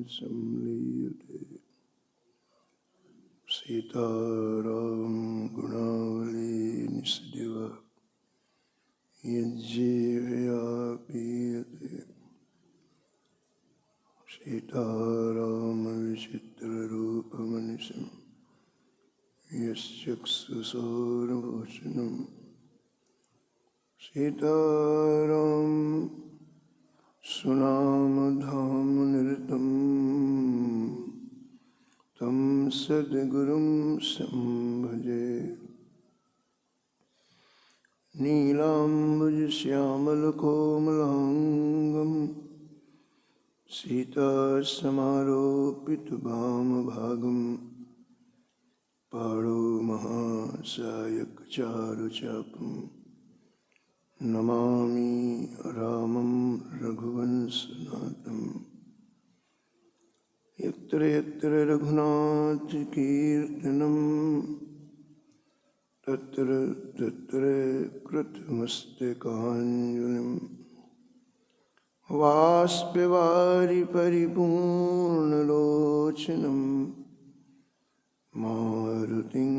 संलीयते। सीताराम गुणावली निस्दिव यज्जीवया पीयते। सीताराम विचित्ररूपमनिशं यश्चक्षुषोर्वचनं। सीताराम सुनामधामनिरतं तं सद्गुरुं संभजे। नीलाम्बुजश्यामलकोमलाङ्गं सीतासमारोपितवामभागं पाणौ महासायकचारुचापं नमामि रामं रघुवंशनाथं। यत्र यत्र रघुनाथकीर्तनं तत्र तत्र कृतमस्तकाञ्जलिं। वाष्पवारि परिपूर्णलोचनं मारुतिं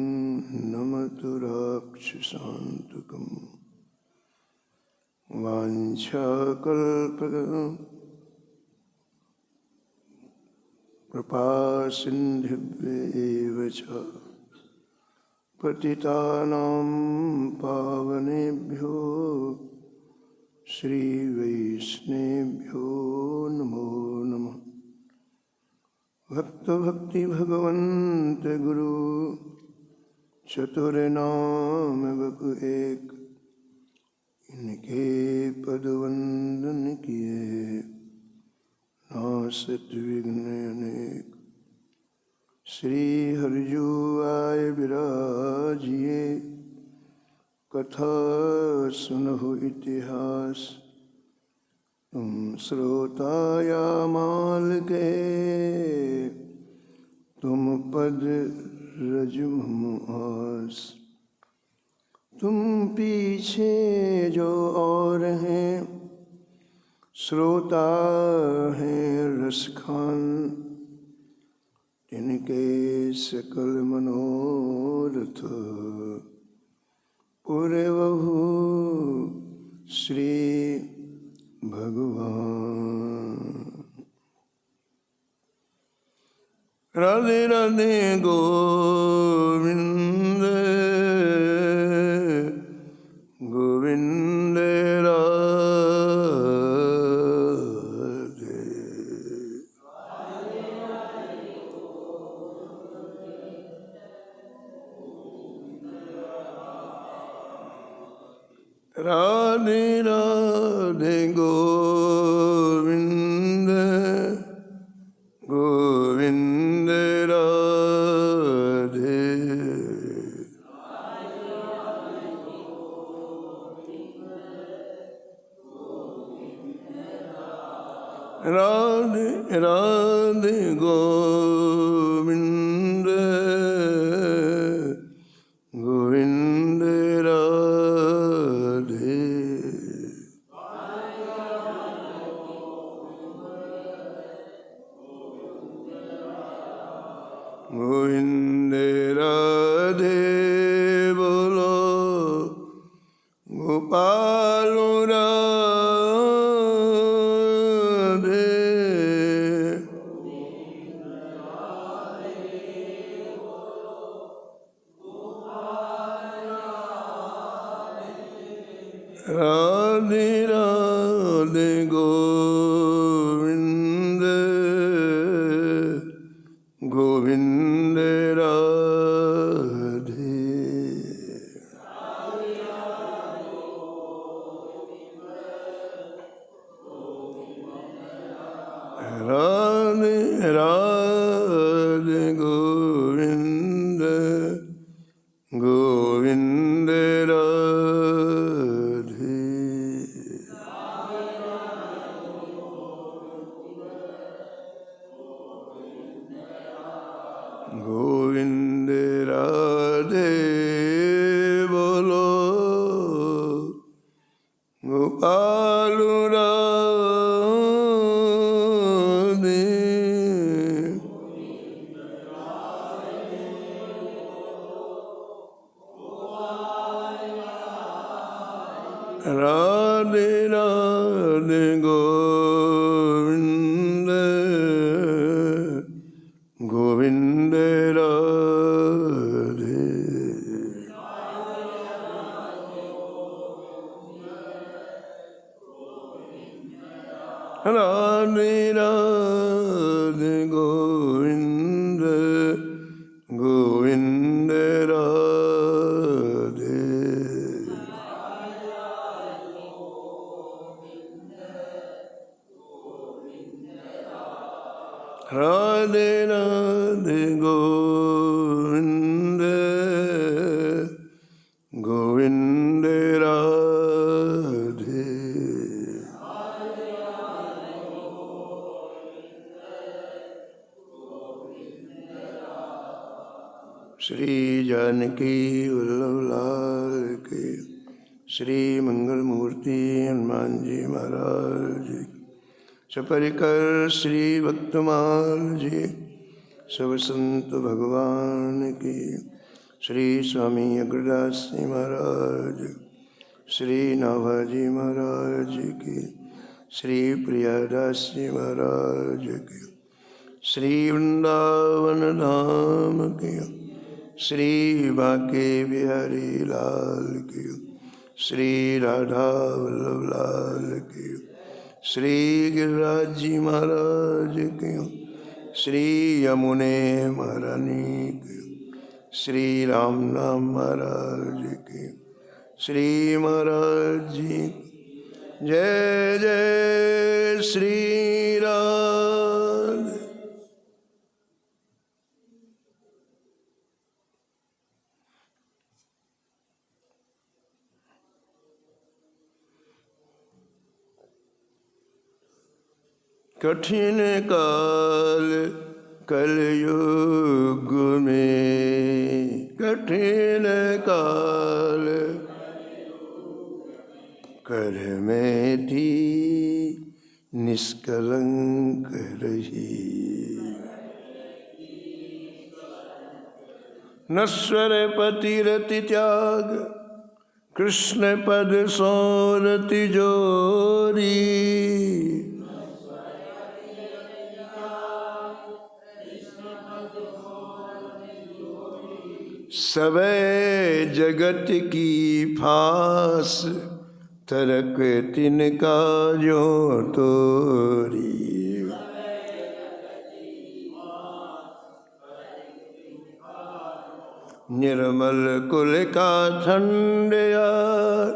नमत राक्षसान्तकं। कृपासिन्धुभ्येव च पतितानां पावनेभ्यो श्रीवैष्णवेभ्यो नमो नमः। भक्ति भगवन्त गुरु चतुर्नाम बपु एक। इनके पदवंदन किए नासत विघ्न अनेक। श्री हरिजू आय विराजिए कथा सुनहु इतिहास। तुम श्रोता या माल के तुम पद रज मम आस। तुम पीछे जो और हैं श्रोता हैं रसखान। इनके सकल मनोरथ पूरे बहु श्री भगवान। राधे राधे गोविंद गोविंद राधे। राधे राधे गोविंद गोविंद राधे। राधे राधे गोविंद गोविंद राधे। गोविंद राधे बोलो गोपाल राधे। राधे राधे गोविंद गोविंद राधे। राधे राधे गोविंद गोविंद राधे। गोविंद राधे बोलो गोपाल राधे। राधे राधे गोविंद गोविंद राधे। श्री जानकी वल्लभ लाल के, श्री मंगल मूर्ति हनुमान जी महाराज की, सपरिकर श्री भक्तमाल जी, सब संत भगवान की, श्री स्वामी अग्रदास जी महाराज, श्री नाभाजी महाराज की, श्री प्रियादास जी महाराज की, श्री वृंदावन धाम की, श्री बांके बिहारी लाल की, श्री राधा वल्लभ लाल की, श्री गिरिराज जी महाराज की, श्री यमुने महारानी की, श्री राम नाम महाराज की, श्री महाराज जी। जय जय श्री राम। कठिन काल कलयुग में, कठिन काल कर में थी निष्कलंक रही, नश्वर पति रति त्याग कृष्ण पद सोरति जोरी, सबे जगत की फांस तरक तिनका जो तोरी, निर्मल कुल का ठंड यार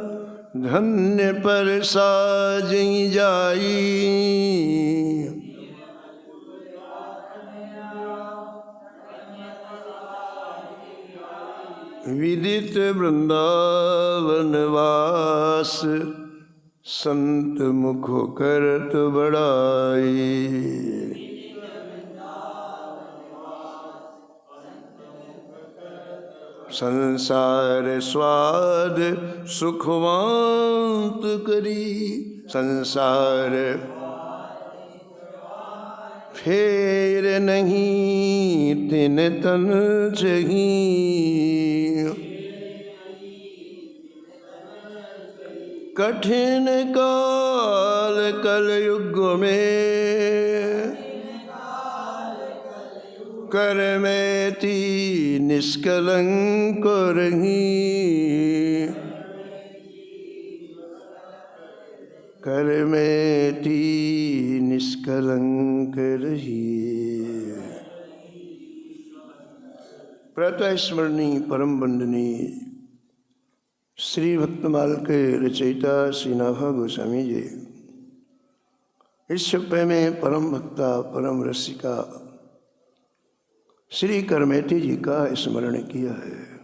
धन्य पर साजई जाई, विदित वृंदावन वास संत मुख करत बड़ाई, संसार स्वाद सुखवांत करी, संसार फेर नहीं तिन तन चही, कठिन काल कलयुग में कर में थी निष्कलंक रही, कर में थी निष्कलंक रही। प्रातः स्मरणी परम वंदनीय श्री भक्तमाल के रचयिता श्री नाभा गोस्वामी जी इस छप्पे में परम भक्ता परम रसिका श्री करमेटी जी का स्मरण किया है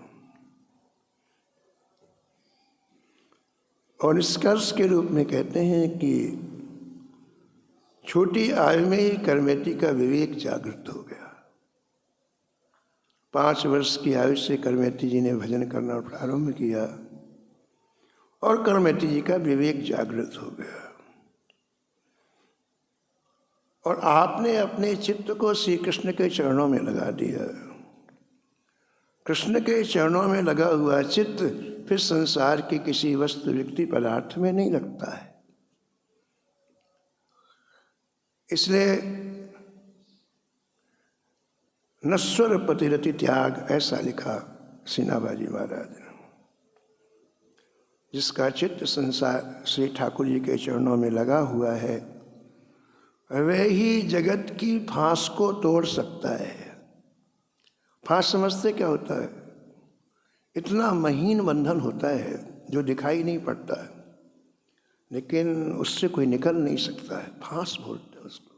और निष्कर्ष के रूप में कहते हैं कि छोटी आयु में ही करमेटी का विवेक जागृत हो गया। 5 वर्ष की आयु से करमेटी जी ने भजन करना प्रारंभ किया और करमेटी जी का विवेक जागृत हो गया और आपने अपने चित्त को श्री कृष्ण के चरणों में लगा दिया। कृष्ण के चरणों में लगा हुआ चित्त फिर संसार के किसी वस्तु व्यक्ति पदार्थ में नहीं लगता है। इसलिए नश्वर पतिरति त्याग ऐसा लिखा सीनाबाजी महाराज ने। जिसका चित्त संसार श्री ठाकुर जी के चरणों में लगा हुआ है वह ही जगत की फांस को तोड़ सकता है। फांस समझते क्या होता है? इतना महीन बंधन होता है जो दिखाई नहीं पड़ता है लेकिन उससे कोई निकल नहीं सकता है। फांस बोलते हैं उसको।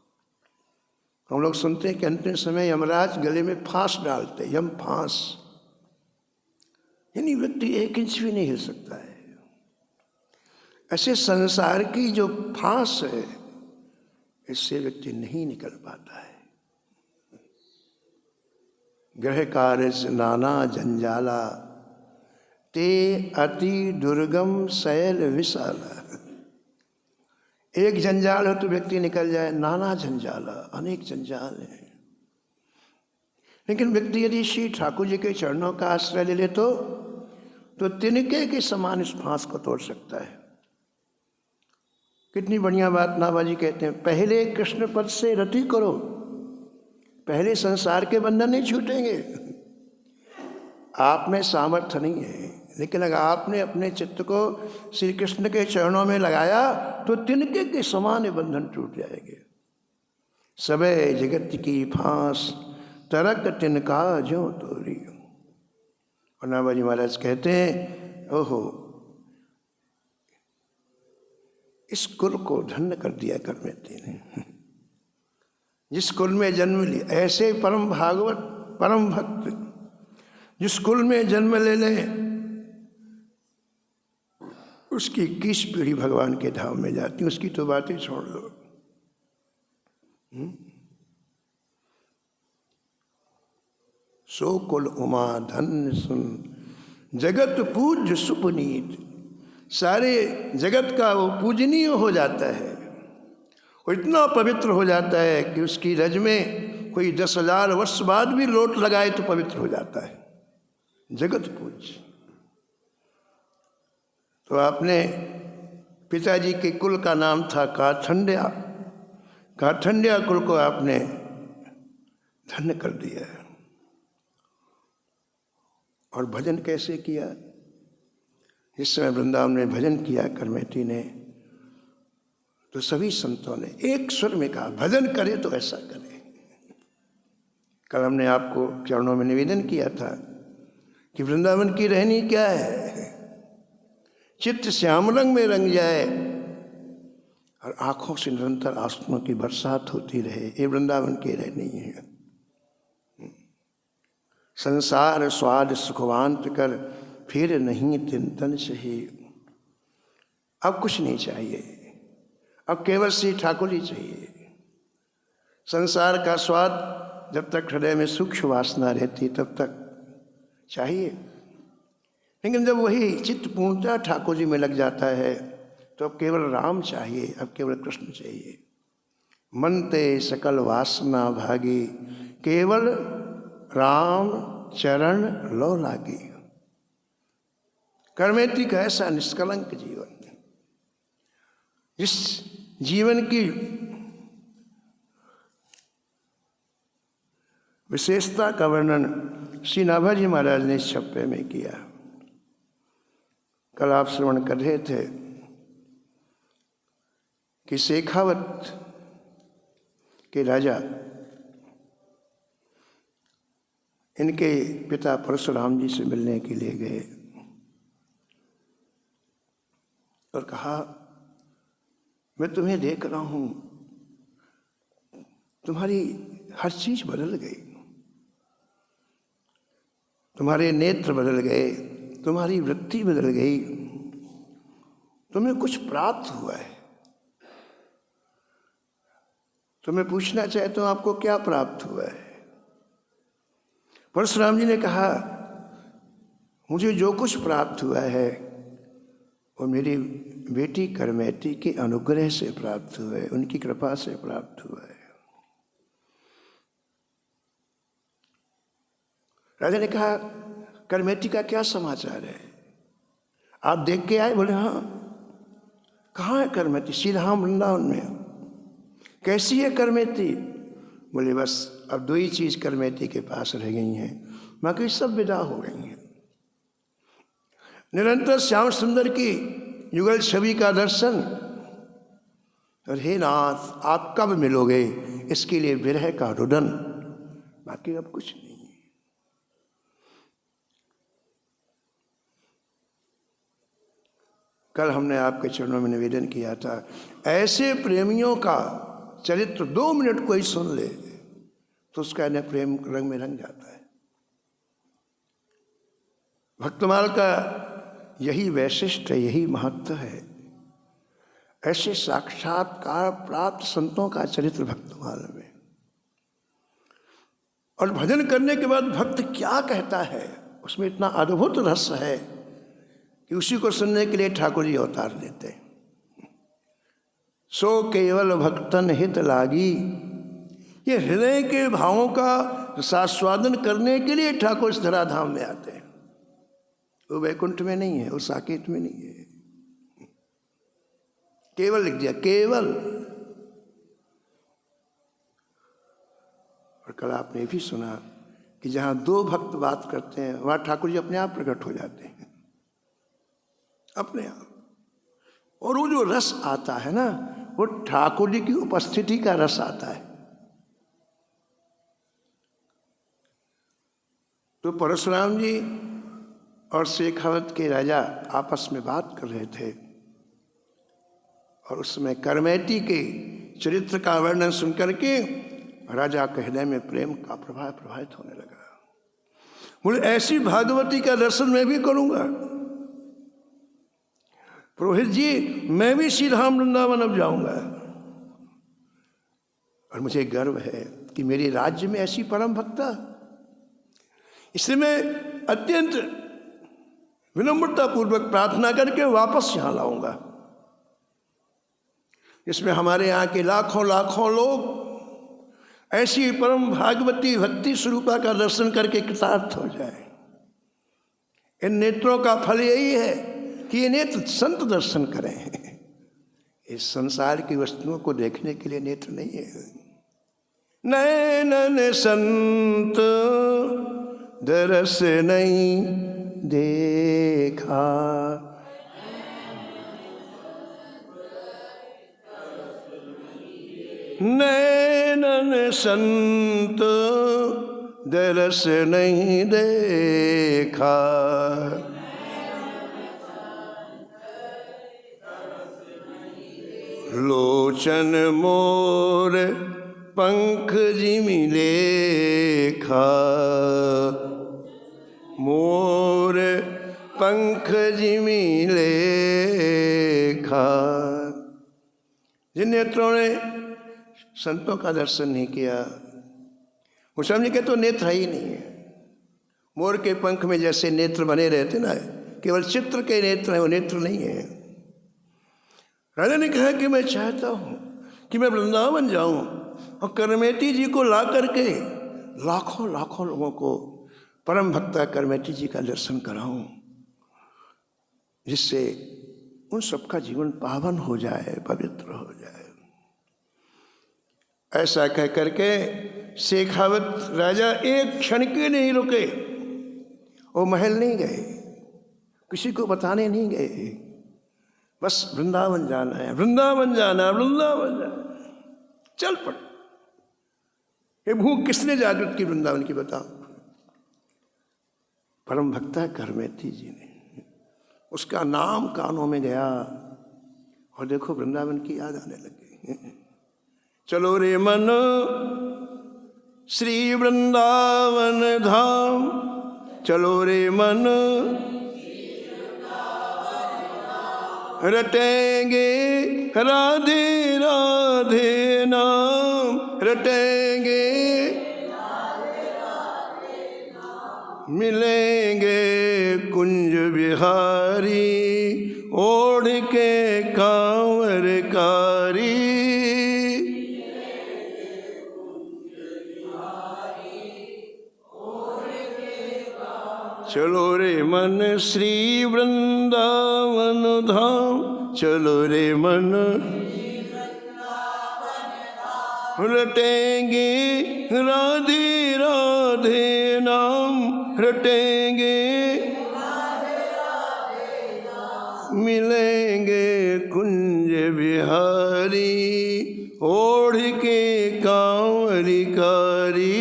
हम लोग सुनते हैं कि अंतिम समय यमराज गले में फांस डालते, यम फांस, यानी व्यक्ति 1 इंच भी नहीं हिल सकता है। ऐसे संसार की जो फांस है, इससे व्यक्ति नहीं निकल पाता है। ग्रह कार्य नाना जंजाला, ते अति दुर्गम शैल विशाला। एक जंजाल हो तो व्यक्ति निकल जाए, नाना जंजाला, अनेक जंजाल हैं। लेकिन व्यक्ति यदि श्री ठाकुर जी के चरणों का आश्रय ले ले तो तिनके के समान इस फांस को तोड़ सकता है। कितनी बढ़िया बात नाभाजी कहते हैं, पहले कृष्ण पद से रति करो, पहले संसार के बंधन नहीं छूटेंगे। आप में सामर्थ्य नहीं है, लेकिन अगर आपने अपने चित्त को श्री कृष्ण के चरणों में लगाया तो तिनके के समान बंधन टूट जाएंगे। सबे जगत की फांस तरक तिनका ज्यों तोरी। और नाभाजी महाराज कहते हैं, ओहो, इस कुल को धन्य कर दिया करमेती ने, जिस कुल में जन्म लिया। ऐसे परम भागवत परम भक्त जिस कुल में जन्म ले ले, उसकी 21 पीढ़ी भगवान के धाम में जाती, उसकी तो बातें छोड़ दो। सो कुल उमा धन्य सुन, जगत पूज्य सुपुनीत। सारे जगत का वो पूजनीय हो जाता है, वो इतना पवित्र हो जाता है कि उसकी रज में कोई 10,000 वर्ष बाद भी लोट लगाए तो पवित्र हो जाता है। जगत पूज्य। तो आपने पिताजी के कुल का नाम था काठंड्या, काठंड्या कुल को आपने धन्य कर दिया। और भजन कैसे किया? जिस समय वृंदावन में भजन किया करमेती ने, तो सभी संतों ने एक स्वर में कहा, भजन करे तो ऐसा करे। कल हमने आपको चरणों में निवेदन किया था कि वृंदावन की रहनी क्या है, चित्त श्याम रंग में रंग जाए और आंखों से निरंतर आंसुओं की बरसात होती रहे, ये वृंदावन की रहनी है। संसार स्वाद सुखवांत कर, फिर नहीं चिंतन सही। अब कुछ नहीं चाहिए, अब केवल श्री ठाकुर ही चाहिए। संसार का स्वाद जब तक हृदय में सूक्ष्म वासना रहती तब तक चाहिए, लेकिन जब वही चित्त पूर्णतः ठाकुर जी में लग जाता है तो अब केवल राम चाहिए, अब केवल कृष्ण चाहिए। मन ते सकल वासना भागी, केवल राम चरण लो लागी। करमेती का ऐसा निष्कलंक जीवन, जिस जीवन की विशेषता का वर्णन श्री नाभाजी महाराज ने इस छप्पे में किया। कल आप श्रवण कर रहे थे कि शेखावत के राजा इनके पिता परशुराम जी से मिलने के लिए गए और कहा, मैं तुम्हें देख रहा हूं, तुम्हारी हर चीज बदल गई, तुम्हारे नेत्र बदल गए, तुम्हारी वृत्ति बदल गई, तुम्हें कुछ प्राप्त हुआ है। तुम्हें पूछना चाहे तो आपको क्या प्राप्त हुआ है? परशुराम जी ने कहा, मुझे जो कुछ प्राप्त हुआ है वो मेरी बेटी करमेती के अनुग्रह से प्राप्त हुआ है, उनकी कृपा से प्राप्त हुआ है। राजा ने कहा, करमेती का क्या समाचार है? आप देख के आए? बोले हाँ। कहाँ है करमेती? सीधा वृंदावन में। कैसी है करमेती? बोले बस अब 2 ही चीज करमेती के पास रह गई हैं, बाकी सब विदा हो गई हैं। निरंतर श्याम सुंदर की युगल छवि का दर्शन, और हे नाथ आप कब मिलोगे, इसके लिए विरह का रुदन, बाकी अब कुछ नहीं। कल हमने आपके चरणों में निवेदन किया था, ऐसे प्रेमियों का चरित्र 2 मिनट कोई सुन ले तो उसका न प्रेम रंग में रंग जाता है। भक्तमाल का यही वैशिष्ट है, यही महत्व है। ऐसे साक्षात्कार प्राप्त संतों का चरित्र भक्तमाल में। और भजन करने के बाद भक्त क्या कहता है, उसमें इतना अद्भुत रस है कि उसी को सुनने के लिए ठाकुर जी अवतार लेते हैं। सो केवल भक्तन हित लागी, ये हृदय के भावों का रसास्वादन करने के लिए ठाकुर इस धराधाम में आते हैं। वो वैकुंठ में नहीं है, वो साकेत में नहीं है। केवल लिख दिया, केवल। और कल आपने भी सुना कि जहां दो भक्त बात करते हैं वहां ठाकुर जी अपने आप प्रकट हो जाते हैं, अपने आप। और वो जो रस आता है ना, वो ठाकुर जी की उपस्थिति का रस आता है। तो परशुराम जी और शेखावत के राजा आपस में बात कर रहे थे और उसमें करमेटी के चरित्र का वर्णन सुनकर के राजा के हृदय में प्रेम का प्रवाह प्रवाहित होने लगा। बोले ऐसी भागवती का दर्शन मैं भी करूंगा। पुरोहित जी, मैं भी श्री धाम वृंदावन अब जाऊंगा। और मुझे गर्व है कि मेरे राज्य में ऐसी परम भक्ता, इसलिए मैं अत्यंत विनम्रता पूर्वक प्रार्थना करके वापस यहां लाऊंगा। इसमें हमारे यहाँ के लाखों लाखों लोग ऐसी परम भागवती भक्ति स्वरूपा का दर्शन करके कृतार्थ हो जाए। इन नेत्रों का फल यही है कि ये नेत्र संत दर्शन करें। इस संसार की वस्तुओं को देखने के लिए नेत्र नहीं है। नैनन संत दरस नहीं देखा, नैनन संत दरस नहीं देखा, लोचन मोर पंख जिमि लेखा, मोर पंख जिमि लेखा। जिन नेत्रों ने संतों का दर्शन नहीं किया वो समझ के तो नेत्र ही नहीं है। मोर के पंख में जैसे नेत्र बने रहते ना, केवल चित्र के नेत्र हैं, वो नेत्र नहीं है। राजा ने कहा कि मैं चाहता हूं कि मैं वृंदावन जाऊं और करमेटी जी को ला करके लाखों लाखों लोगों को परम भक्ता करमेटी जी का दर्शन कराऊं, जिससे उन सबका जीवन पावन हो जाए, पवित्र हो जाए। ऐसा कह करके शेखावत राजा एक क्षण के नहीं रुके। वो महल नहीं गए, किसी को बताने नहीं गए, बस वृंदावन जाना है, वृंदावन जाना, वृंदावन जाना। चल पड़। ये भूख किसने जागृत की वृंदावन की, बताओ? परम भक्ता करमेती जी ने। उसका नाम कानों में गया और देखो वृंदावन की याद आने लगी। चलो रे मन श्री वृंदावन धाम, चलो रे मन रटेंगे राधे राधे नाम, रटेंगे मिलेंगे कुंज बिहारी, ओढ़ के कांवर कारी। चलो रे मन श्री वृंदावन धाम, चलो रे मन रटेंगे राधे राधे नाम, रटेंगे मिलेंगे कुंज बिहारी, ओढ़ के कांवरी कारी।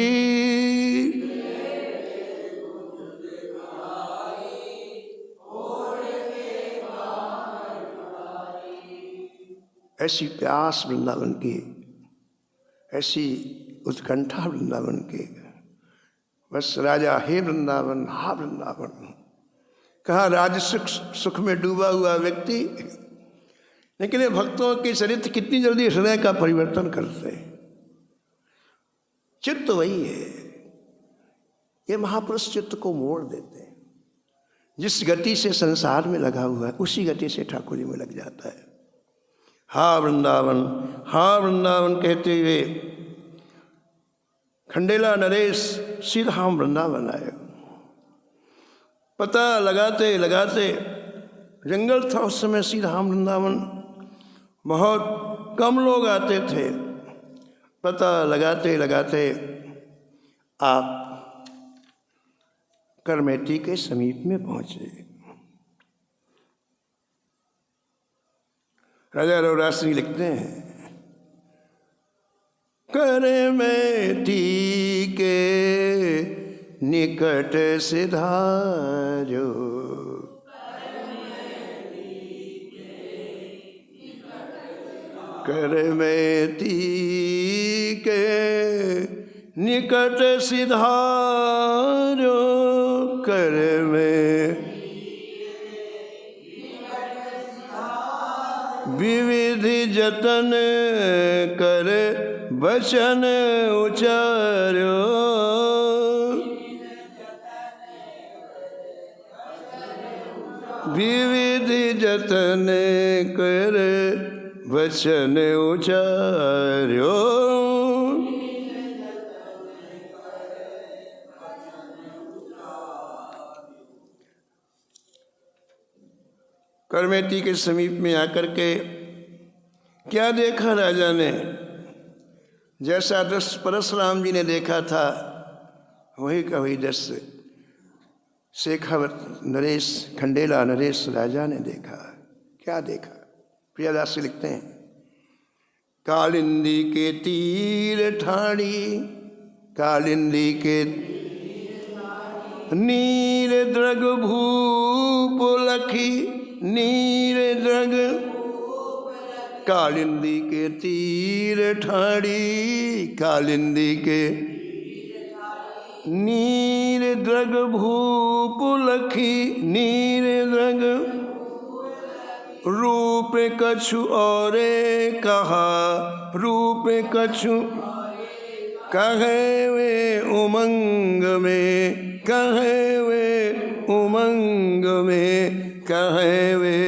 ऐसी प्यास वृंदावन की, ऐसी उत्कंठा वृंदावन की। बस राजा हे वृंदावन, हा वृंदावन, कहा राजसुख सुख में डूबा हुआ व्यक्ति, लेकिन ये भक्तों के चरित्र कितनी जल्दी हृदय का परिवर्तन करते हैं। चित्त वही है, ये महापुरुष चित्त को मोड़ देते हैं। जिस गति से संसार में लगा हुआ है उसी गति से ठाकुर जी में लग जाता है। हा वृंदावन, हा वृंदावन कहते हुए खंडेला नरेश सीधा हम वृंदावन आए। पता लगाते लगाते, जंगल था उस समय, सीधा हम वृंदावन बहुत कम लोग आते थे। पता लगाते लगाते आप करमेटी के समीप में पहुंचे। राजा रविदास जी लिखते हैं, करमेटी के निकट सिधारो, करमेटी के निकट सिधारो, कर में विविधि जतन कर वचन उचारो, विविधि जतन कर वचन उचारो। करमेटी के समीप में आकर के क्या देखा राजा ने? जैसा दृश्य परशुराम जी ने देखा था वही का वही दृश्य शेखावत नरेश, खंडेला नरेश राजा ने देखा। क्या देखा? प्रियदास लिखते हैं, कालिंदी के तीर ठाड़ी, कालिंदी के नीर द्रग भूप लखी, नीर द्रग, कालिंदी के तीर ठाड़ी, कालिंदी के नीर द्रग भूप लखी, नीर द्रग, रूप कछु औरे कहा, रूप कछु कहे वे उमंग में, कहे वे उमंग में, कहे वे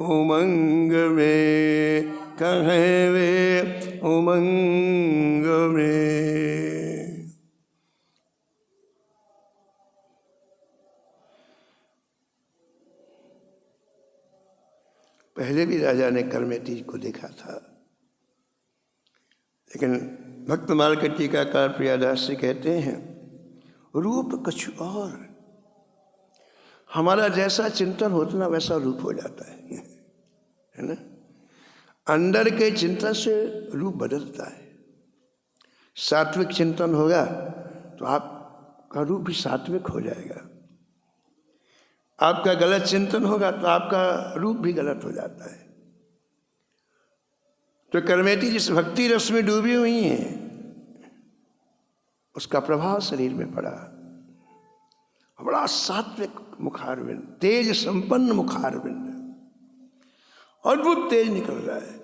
उमंग में, कहे वे उमंग में। पहले भी राजा ने करमेटी को देखा था, लेकिन भक्तमाल के टीकाकार प्रियादास जी कहते हैं, रूप कुछ और, हमारा जैसा चिंतन होता ना वैसा रूप हो जाता है ना। अंदर के चिंतन से रूप बदलता है। सात्विक चिंतन होगा तो आपका रूप भी सात्विक हो जाएगा, आपका गलत चिंतन होगा तो आपका रूप भी गलत हो जाता है। तो करमेटी जिस भक्ति रस में डूबी हुई हैं उसका प्रभाव शरीर में पड़ा। बड़ा सात्विक मुखारविंद, तेज संपन्न मुखारविंद, अद्भुत तेज निकल रहा है।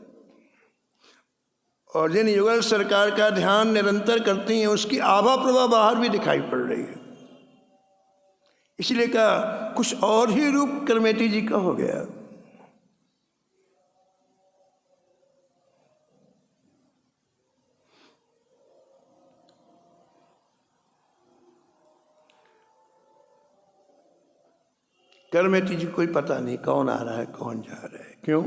और जिन युगल सरकार का ध्यान निरंतर करती हैं उसकी आभा प्रभा बाहर भी दिखाई पड़ रही है। इसलिए कहा कुछ और ही रूप करमेटी जी का हो गया। करमेटी जी कोई पता नहीं कौन आ रहा है कौन जा रहा है। क्यों?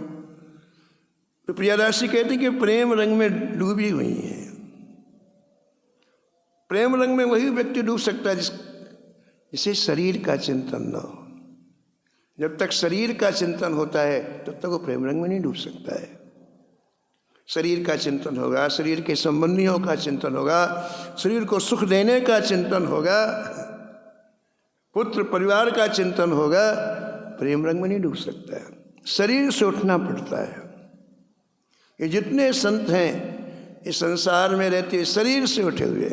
तो प्रियदासी कहती कि प्रेम रंग में डूबी हुई है। प्रेम रंग में वही व्यक्ति डूब सकता है जिसे शरीर का चिंतन न हो। जब तक शरीर का चिंतन होता है तब तक वो प्रेम रंग में नहीं डूब सकता है। शरीर का चिंतन होगा, शरीर के संबंधियों का चिंतन होगा, शरीर को सुख देने का चिंतन होगा, पुत्र परिवार का चिंतन होगा, प्रेम रंग में नहीं डूब सकता है। शरीर से उठना पड़ता है। ये जितने संत हैं इस संसार में रहते हुए, शरीर से उठे हुए।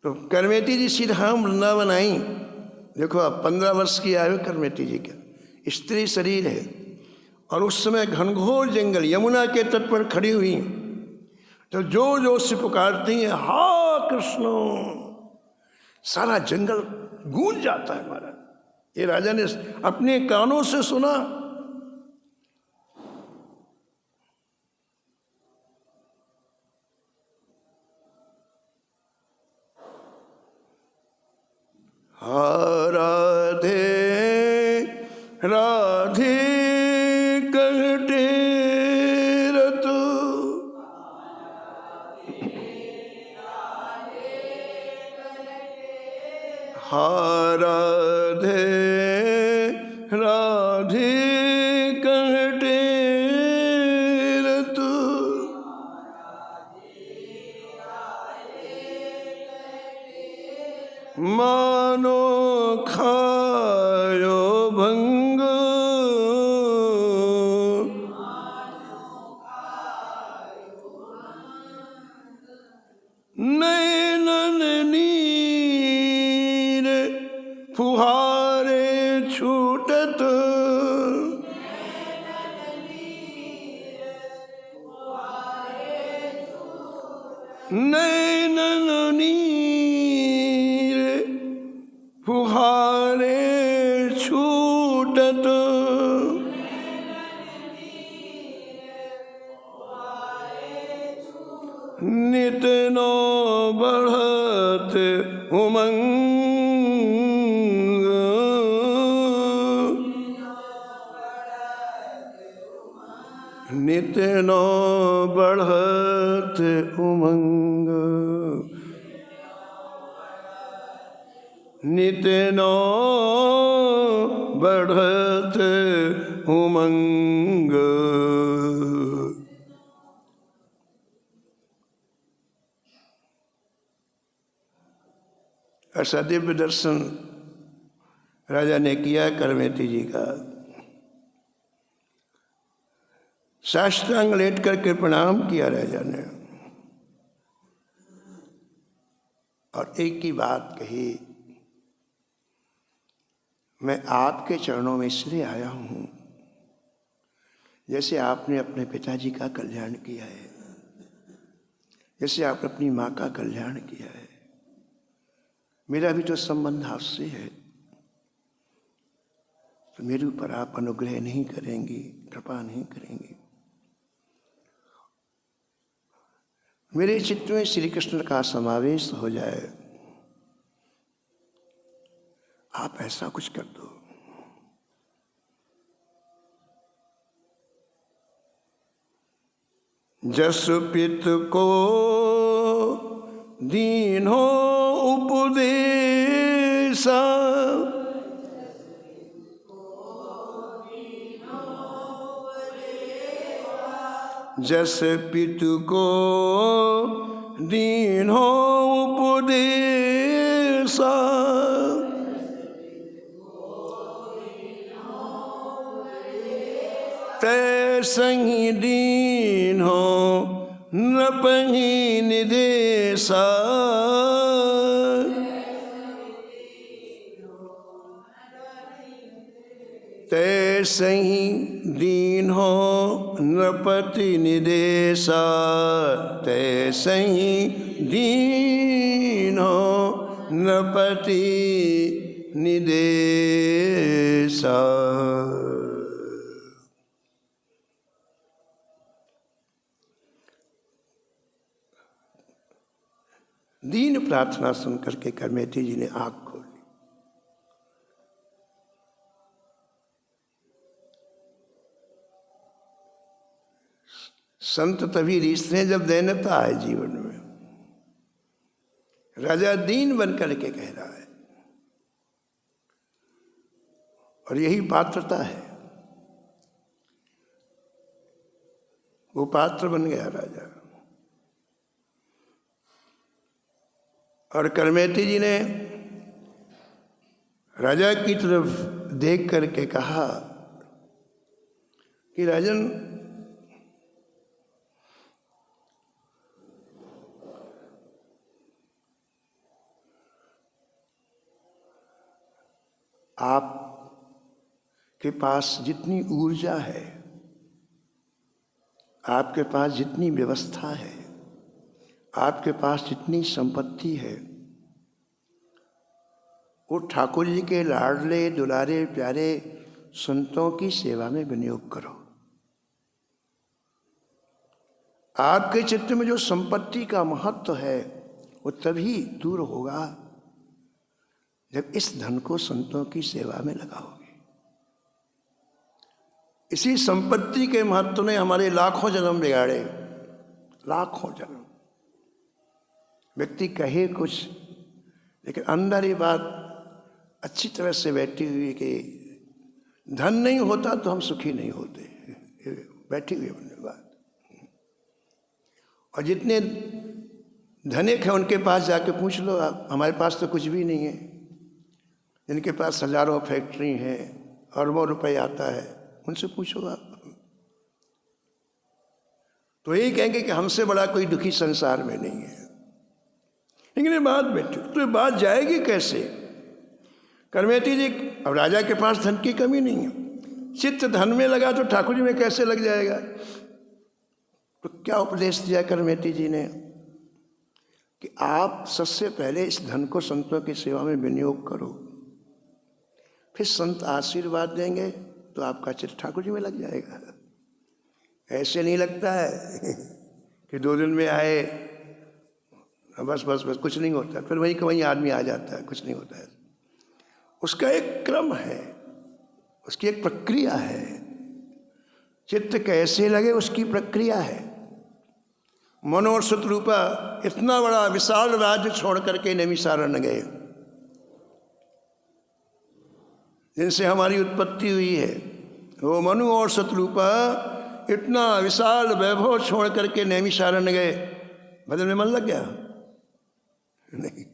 तो करमेती जी सीधा वृंदावन आई। देखो अब 15 वर्ष की आयु करमेती जी का, स्त्री शरीर है, और उस समय घनघोर जंगल, यमुना के तट पर खड़ी हुई, तो जो जो से पुकारती हैं हा कृष्ण, सारा जंगल गूंज जाता है महाराज। ये राजा ने अपने कानों से सुना। हा राधे राधे कहते रतो, हा राधे राधे कहते रतो, मानो खायो भंग, नैनन नीर फुहारे छूटत, नैनन नीर फुहारे छूटत, नित नो बढ़त उमंग, नित नो बढ़त उमंग, नित नो बढ़त उमंग। ऐसा दिव्य दर्शन राजा ने किया करमेती जी का। साष्टांग लेट करके प्रणाम किया राजा ने, और एक ही बात कही, मैं आपके चरणों में इसलिए आया हूँ जैसे आपने अपने पिताजी का कल्याण किया है, जैसे आपने अपनी माँ का कल्याण किया है। मेरा भी तो संबंध आपसे है, तो मेरे ऊपर आप अनुग्रह नहीं करेंगी, कृपा नहीं करेंगी। मेरे चित्त में श्री कृष्ण का समावेश हो जाए, आप ऐसा कुछ कर दो। जस पित को दीन्हो उपदेशा, जस पितु को दीन्हो उपदेशा, तैसहि दीन्हो नपहि निदेशा, तैसहि दीन्हो नृपति निदेशा, तैसहि दीन्हो नृपति निदेशा। दीन प्रार्थना सुनकर के करमेती जी ने आँख खोली। संत तभी रीसते हैं जब दैन्यता आए जीवन में। राजा दीन बन करके कह रहा है, और यही पात्रता है। वो पात्र बन गया राजा। और करमेती जी ने राजा की तरफ देख करके कहा कि राजन, आपके पास जितनी ऊर्जा है, आपके पास जितनी व्यवस्था है, आपके पास जितनी संपत्ति है, वो ठाकुर जी के लाडले दुलारे प्यारे संतों की सेवा में विनियोग करो। आपके चित्त में जो संपत्ति का महत्व है वो तभी दूर होगा जब इस धन को संतों की सेवा में लगाओगे। इसी संपत्ति के महत्व ने हमारे लाखों जन्म बिगाड़े, लाखों जन्म। व्यक्ति कहे कुछ लेकिन अंदर ये बात अच्छी तरह से बैठी हुई कि धन नहीं होता तो हम सुखी नहीं होते, बैठी हुई है बात। और जितने धनिक हैं उनके पास जाके पूछ लो आप, हमारे पास तो कुछ भी नहीं है। जिनके पास हजारों फैक्ट्री हैं, अरबों रुपए आता है, उनसे पूछो आप, तो यही कहेंगे कि हमसे बड़ा कोई दुखी संसार में नहीं है। लेकिन ये बात बैठी तो ये बात जाएगी कैसे? करमेती जी, अब राजा के पास धन की कमी नहीं है, चित्त धन में लगा तो ठाकुर जी में कैसे लग जाएगा? तो क्या उपदेश दिया करमेती जी ने कि आप सबसे पहले इस धन को संतों की सेवा में विनियोग करो, फिर संत आशीर्वाद देंगे तो आपका चित्त ठाकुर जी में लग जाएगा। ऐसे नहीं लगता है कि 2 दिन में आए बस बस बस कुछ नहीं होता, फिर वहीं का वहीं आदमी आ जाता है, कुछ नहीं होता है। उसका एक क्रम है, उसकी एक प्रक्रिया है। चित्त कैसे लगे उसकी प्रक्रिया है। मनु और शत्रुपा इतना बड़ा विशाल राज्य छोड़ करके नैमिषारण्य गए, जिनसे हमारी उत्पत्ति हुई है। वो मनु और शत्रुपा इतना विशाल वैभव छोड़ करके नैमिषारण्य गए, भजन में मन लग गया? नहीं।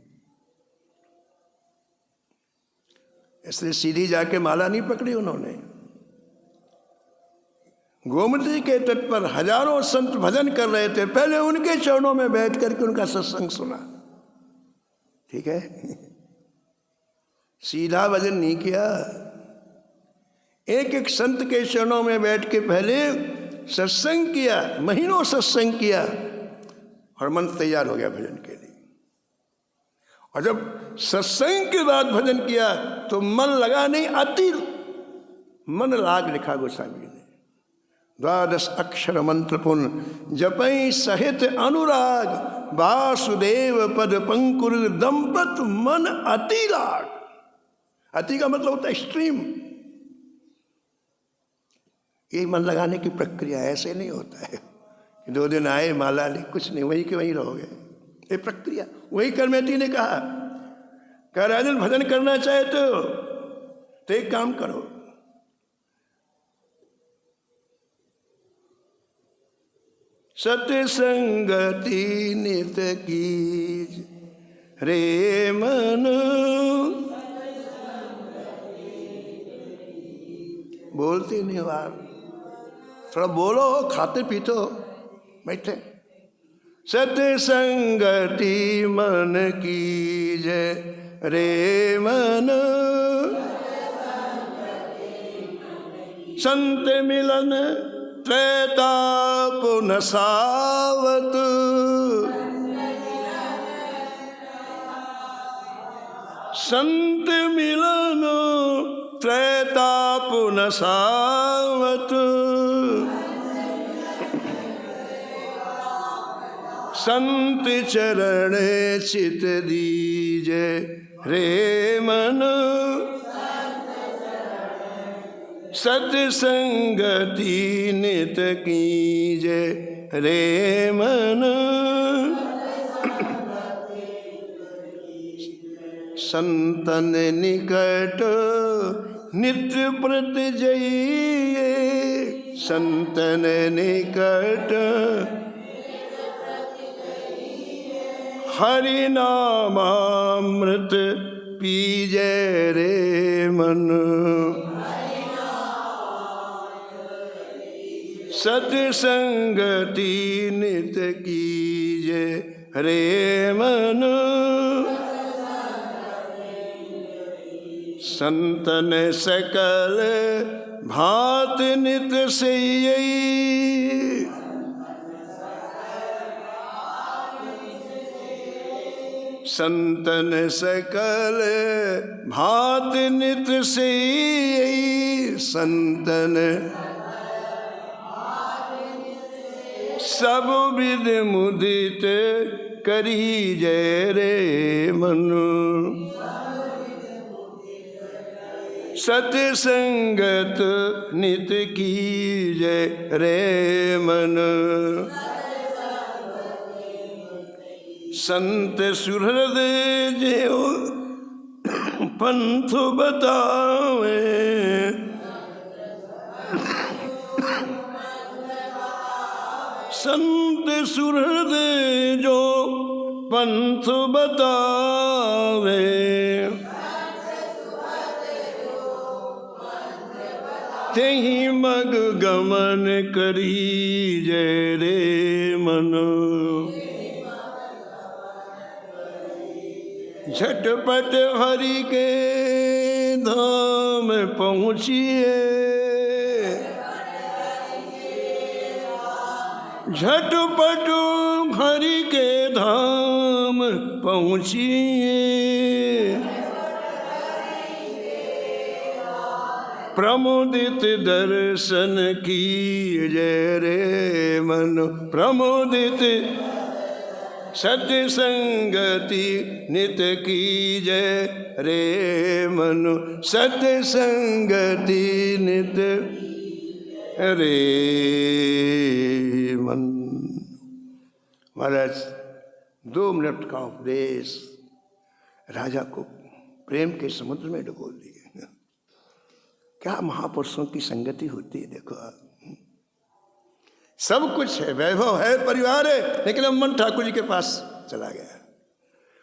इसलिए सीधी जाके माला नहीं पकड़ी उन्होंने। गोमती के तट पर हजारों संत भजन कर रहे थे, पहले उनके चरणों में बैठ करके उनका सत्संग सुना। ठीक है, सीधा भजन नहीं किया। एक एक संत के चरणों में बैठ के पहले सत्संग किया, महीनों सत्संग किया और मन तैयार हो गया भजन के लिए। और जब सत्संग के बाद भजन किया तो मन लगा नहीं, अति मन लाग लिखा गोस्वामी ने। 12 अक्षर मंत्र पुन जपई सहित अनुराग, वासुदेव पद पंकुर दंपत मन अति लाग। अति का मतलब होता है एक्सट्रीम। ये मन लगाने की प्रक्रिया ऐसे नहीं होता है 2 दिन आए माला ली, कुछ नहीं, वहीं के वहीं रहोगे। ये प्रक्रिया। वही करमेती ने कहा, कह राजन भजन करना चाहे तो एक काम करो, सत्संगति नित कीज रे मन। बोलते नहीं बात, थोड़ा बोलो, खाते पीते हो, बैठे। सत्संगति मन कीज रे मन, संत मिलन त्रैताप नसावत। संत मिलन त्रैताप नसावत, संत चरण चित दीजे रे मन। सत्संगति नित कीजे रे मन, संतन निकट नित्य प्रत जइए। संतन निकट हरि नामामृत पीजे रे मन। सत्संगति नित कीजे रे मन, संतन सकल भात नित से संतन सकल भात नित से संतन सब विध मुदित करी जय रे मनु सत्संगत नित की जय रे मन संत सुहृद जो पंथ बतावे संत सुहृद जो पंथ बतावे तेहि मग गमन करी जय रे मन झटपट हरि के धाम पहुँचिए झटपट हरि के धाम पहुँचिए प्रमोदित दर्शन की जय रे मन प्रमोदित सत्य संगति नित की जय रे मनु सत्य संगति नित रे मन। महाराज 2 मिनट का उपदेश राजा को प्रेम के समुद्र में डुबो दिए। क्या महापुरुषों की संगति होती है। देखो सब कुछ है, वैभव है, परिवार है, लेकिन अब मन ठाकुर जी के पास चला गया।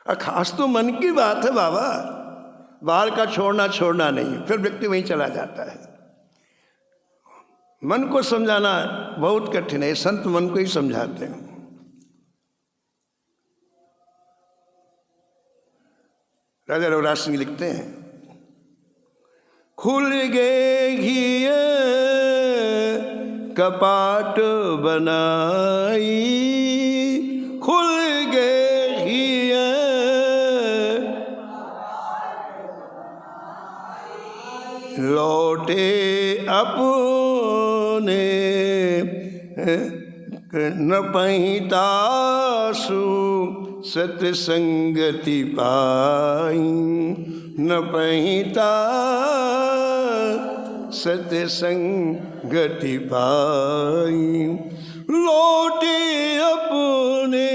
और खास तो मन की बात है बाबा, बाहर का छोड़ना नहीं, फिर व्यक्ति वहीं चला जाता है। मन को समझाना बहुत कठिन है, संत मन को ही समझाते हैं। राजा रघुराज सिंह लिखते हैं, खुल गए घिए कपाट बनाई खुल गए घिए लौटे अपने न पहितासु सत्संगति पाई न पहिता सत्संगति पाई लौटे अपने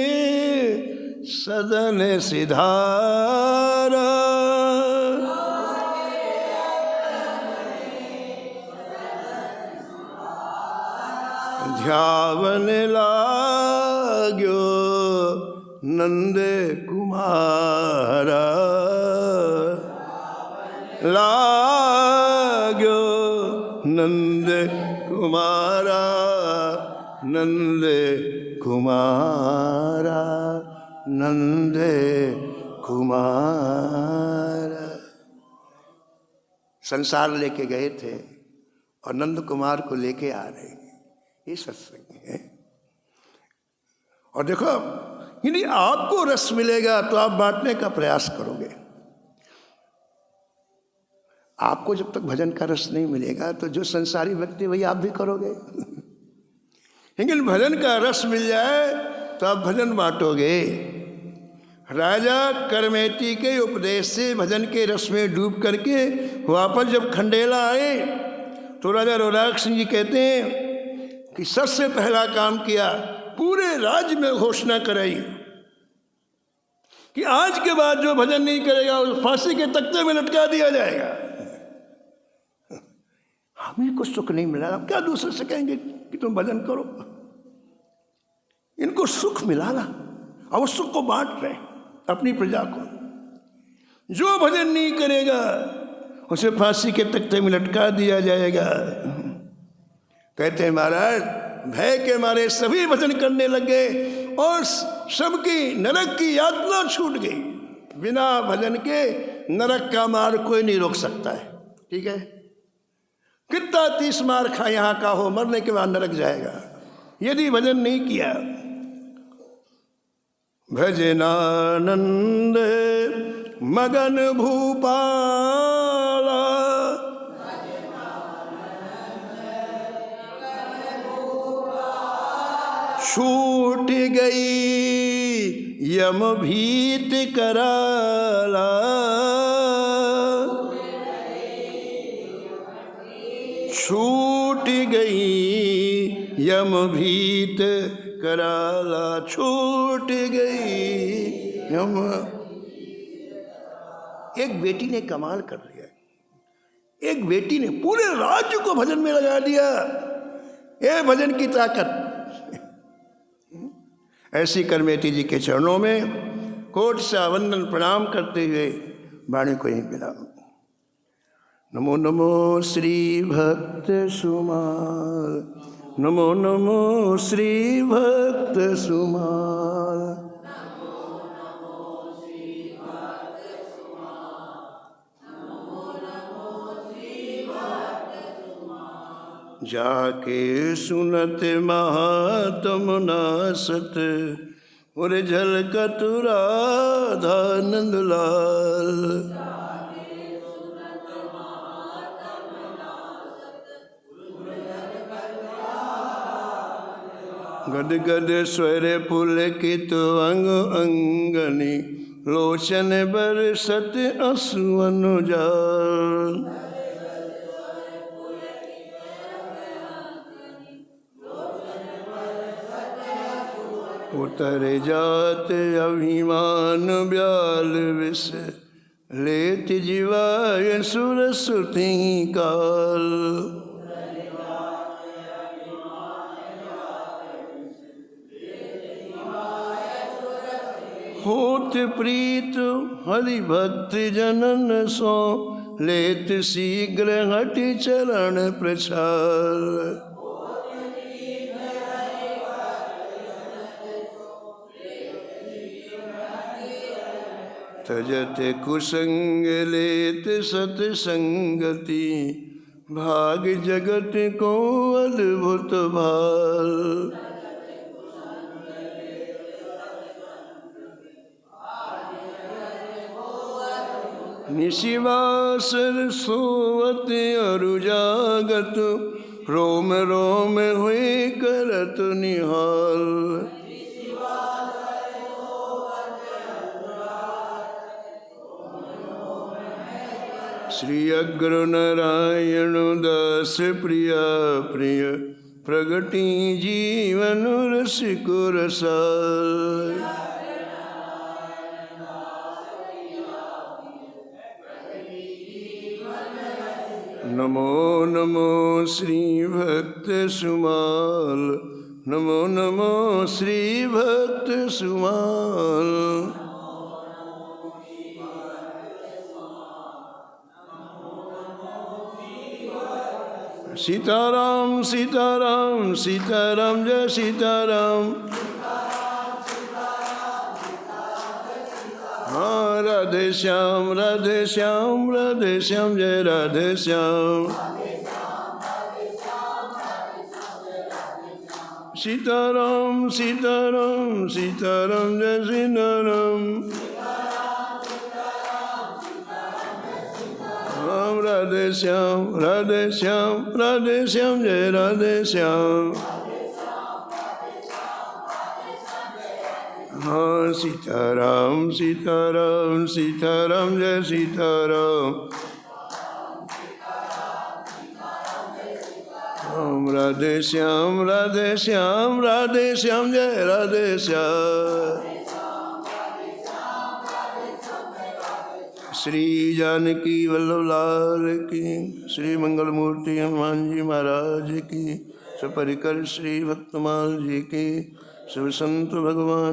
सदन सिधारा ध्यावन लाग्यो नंद कुमारा लाग्यो नंद कुमारा नंद कुमारा नंद कुमारा। संसार लेके गए थे और नंद कुमार को लेके आ रहे हैं, ये सत्संग है। और देखो यदि आपको रस मिलेगा तो आप बांटने का प्रयास करोगे। आपको जब तक भजन का रस नहीं मिलेगा तो जो संसारी व्यक्ति वही आप भी करोगे। लेकिन भजन का रस मिल जाए तो आप भजन बांटोगे। राजा करमेटी के उपदेश से भजन के रस में डूब करके वापस जब खंडेला आए तो राजा रघुराज सिंह जी कहते हैं कि सबसे पहला काम किया, पूरे राज्य में घोषणा कराई कि आज के बाद जो भजन नहीं करेगा उस फांसी के तख्ते में लटका दिया जाएगा। हमें कुछ सुख नहीं मिला, अब क्या दूसरे से कहेंगे कि तुम भजन करो। इनको सुख मिला ना, और वो सुख को बांट रहे अपनी प्रजा को। जो भजन नहीं करेगा उसे फांसी के तख्ते में लटका दिया जाएगा। कहते हैं महाराज भय के मारे सभी भजन करने लगे और सबकी नरक की यातना छूट गई। बिना भजन के नरक का मार्ग कोई नहीं रोक सकता है। ठीक है, कितना 30 मार खा यहाँ का हो, मरने के बाद नरक जाएगा यदि भजन नहीं किया। भजनानंद मगन भूपाला, छूट गई यम भीत कराला, छूट गई यम भीत कराला, छूट गई यम। एक बेटी ने कमाल कर लिया, एक बेटी ने पूरे राज्य को भजन में लगा दिया। ये भजन की ताकत। ऐसी करमेती जी के चरणों में कोट सा वंदन प्रणाम करते हुए वाणी को ही विराम। नमो नमो श्री भक्त सुमाल, नमो नमो श्री भक्त सुमाल, जाके सुनत महात्म नासत, और झलकत राधानंद लाल। गद गद स्वर पुलकित अंग अंगनी, लोचन बरसत अश्रुअन जाल। उतर जात अभिमान ब्याल विष, लेत जीवाय सुरसुति काल। होत प्रीत हरि भक्त जनन सो, लेत शीघ्र हट चरण प्रचार। तजत कुसंग लेत सतसंगति, भाग जगत को अद्भुत भाल। निशिवासर सोवत अरु जागत, रोम रोम हुए करत निहाल। श्री अग्र नारायण दास प्रिया प्रिय, प्रगति जीवन रसिको रसाल। नमो नमो श्री भक्त सुमाल, नमो नमो श्री भक्त सुमाल। सीताराम सीताराम सीताराम जय सीताराम। हाँ राधे श्याम राधे श्याम राधे श्याम जय राधे श्याम। सीताराम सीताराम सीताराम जय सीताराम। राम राधे श्याम राधे श्याम राधे श्याम जय राधे श्याम। हाँ सीताराम सीताराम सीताराम जय सीताराम। राम राधे श्याम राधे श्याम राधे श्याम जय राधे श्याम। श्री जानकी वल्लभ लाल की, श्री मंगल मूर्ति हनुमान जी महाराज की, सपरिकर श्री भक्तमाल जी की, सब संत भगवान